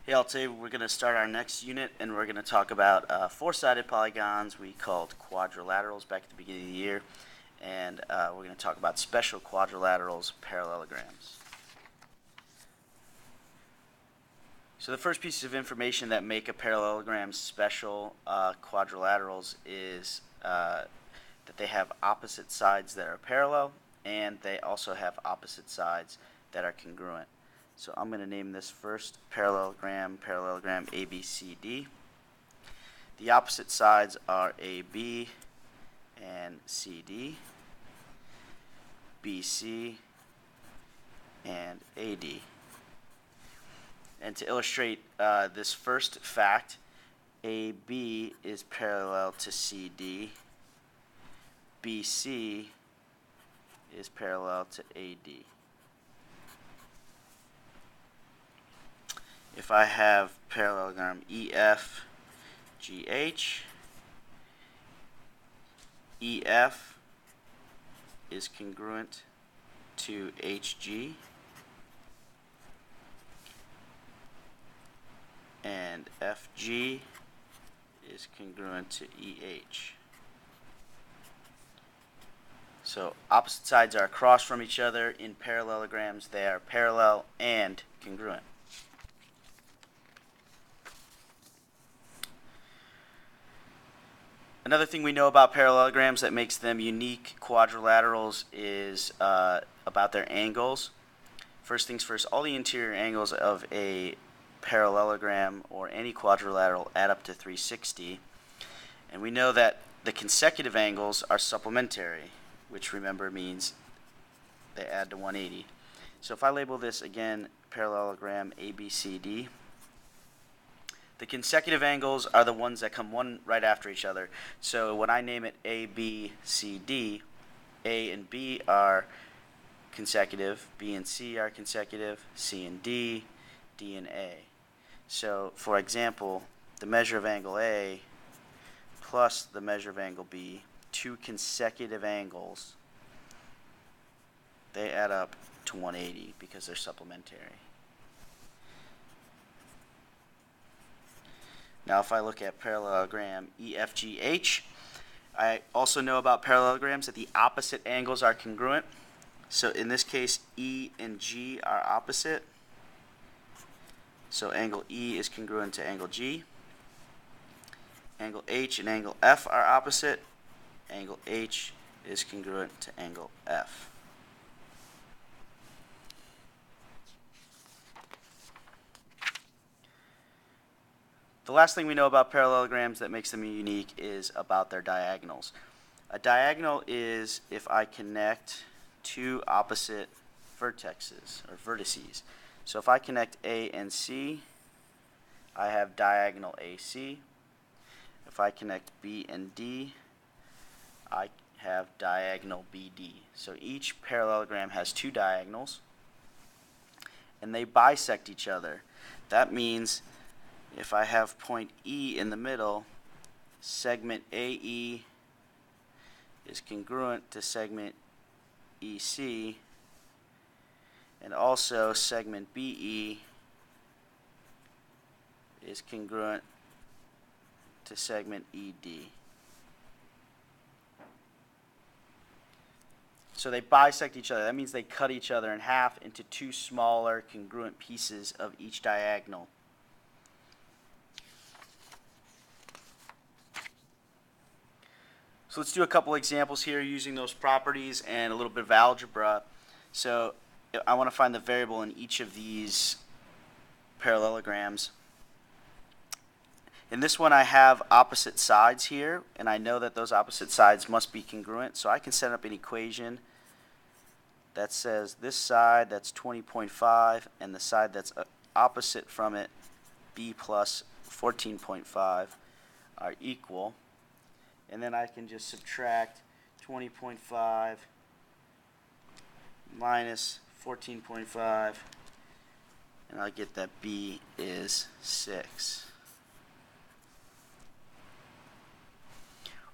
Hey, all, today we're going to start our next unit, and we're going to talk about four-sided polygons we called quadrilaterals back at the beginning of the year, and we're going to talk about special quadrilaterals, parallelograms. So the first piece of information that make a parallelogram special quadrilaterals is that they have opposite sides that are parallel, and they also have opposite sides that are congruent. So I'm going to name this first parallelogram ABCD. The opposite sides are AB and CD, BC and AD. And to illustrate this first fact, AB is parallel to CD, BC is parallel to AD. If I have parallelogram EFGH, EF is congruent to HG, and FG is congruent to EH. So opposite sides are across from each other. In parallelograms, they are parallel and congruent. Another thing we know about parallelograms that makes them unique quadrilaterals is about their angles. First things first, all the interior angles of a parallelogram or any quadrilateral add up to 360. And we know that the consecutive angles are supplementary, which remember means they add to 180. So if I label this again parallelogram ABCD, the consecutive angles are the ones that come one right after each other. So when I name it ABCD, A and B are consecutive, B and C are consecutive, C and D, D and A. So for example, the measure of angle A plus the measure of angle B, two consecutive angles, they add up to 180 because they're supplementary. Now if I look at parallelogram EFGH, I also know about parallelograms that the opposite angles are congruent. So in this case, E and G are opposite. So angle E is congruent to angle G. Angle H and angle F are opposite. Angle H is congruent to angle F. The last thing we know about parallelograms that makes them unique is about their diagonals. A diagonal is if I connect two opposite vertexes or vertices. So if I connect A and C, I have diagonal AC. If I connect B and D, I have diagonal BD. So each parallelogram has two diagonals, and they bisect each other. That means if I have point E in the middle, segment AE is congruent to segment EC, and also segment BE is congruent to segment ED. So they bisect each other. That means they cut each other in half into two smaller congruent pieces of each diagonal. So let's do a couple examples here using those properties and a little bit of algebra. So I want to find the variable in each of these parallelograms. In this one I have opposite sides here, and I know that those opposite sides must be congruent, so I can set up an equation that says this side, that's 20.5, and the side that's opposite from it, B plus 14.5, are equal. And then I can just subtract 20.5 minus 14.5, and I'll get that B is 6.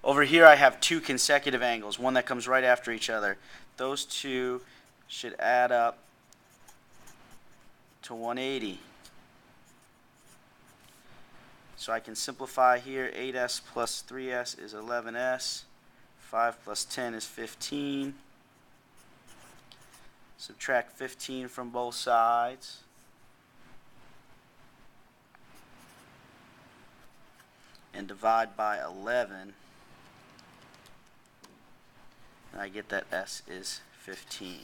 Over here I have two consecutive angles, one that comes right after each other. Those two should add up to 180. So I can simplify here. 8s plus 3s is 11s. 5 plus 10 is 15. Subtract 15 from both sides. And divide by 11. And I get that s is 15.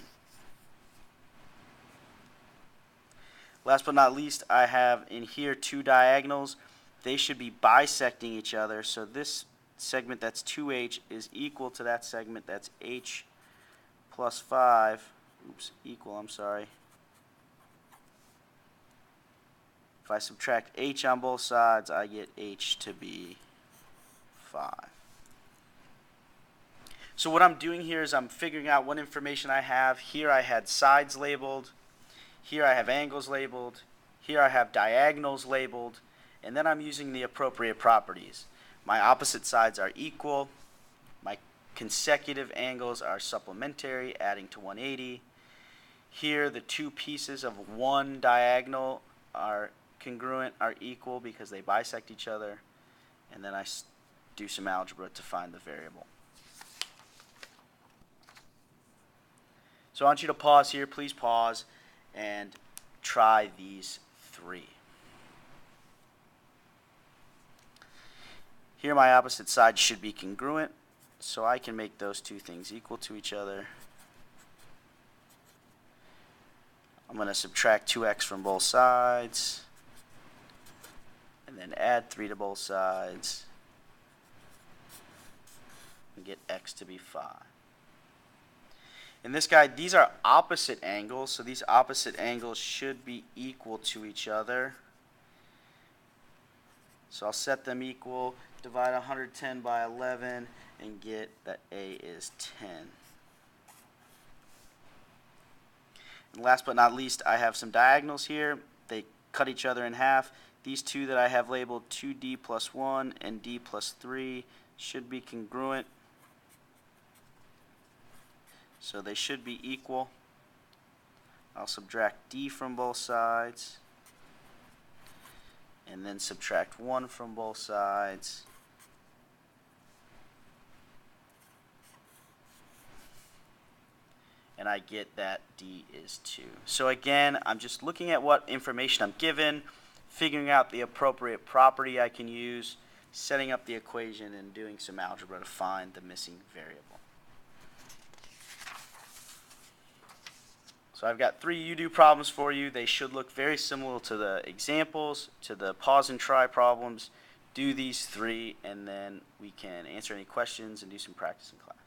Last but not least, I have in here two diagonals. They should be bisecting each other. So this segment that's 2h is equal to that segment that's h plus 5. Oops, equal, I'm sorry. If I subtract h on both sides, I get h to be 5. So what I'm doing here is I'm figuring out what information I have. Here I had sides labeled. Here I have angles labeled. Here I have diagonals labeled. And then I'm using the appropriate properties. My opposite sides are equal. My consecutive angles are supplementary, adding to 180. Here the two pieces of one diagonal are congruent, are equal because they bisect each other. And then I do some algebra to find the variable. So I want you to pause here. Please pause and try these three. Here my opposite sides should be congruent, so I can make those two things equal to each other. I'm going to subtract 2x from both sides, and then add 3 to both sides, and get x to be 5. In this guy, these are opposite angles, so these opposite angles should be equal to each other. So I'll set them equal, divide 110 by 11, and get that a is 10. And last but not least, I have some diagonals here. They cut each other in half. These two that I have labeled 2d plus 1 and d plus 3 should be congruent. So they should be equal. I'll subtract d from both sides, and then subtract 1 from both sides. And I get that d is 2. So again, I'm just looking at what information I'm given, figuring out the appropriate property I can use, setting up the equation, and doing some algebra to find the missing variable. So I've got 3 you-do problems for you. They should look very similar to the examples, to the pause and try problems. Do these 3, and then we can answer any questions and do some practice in class.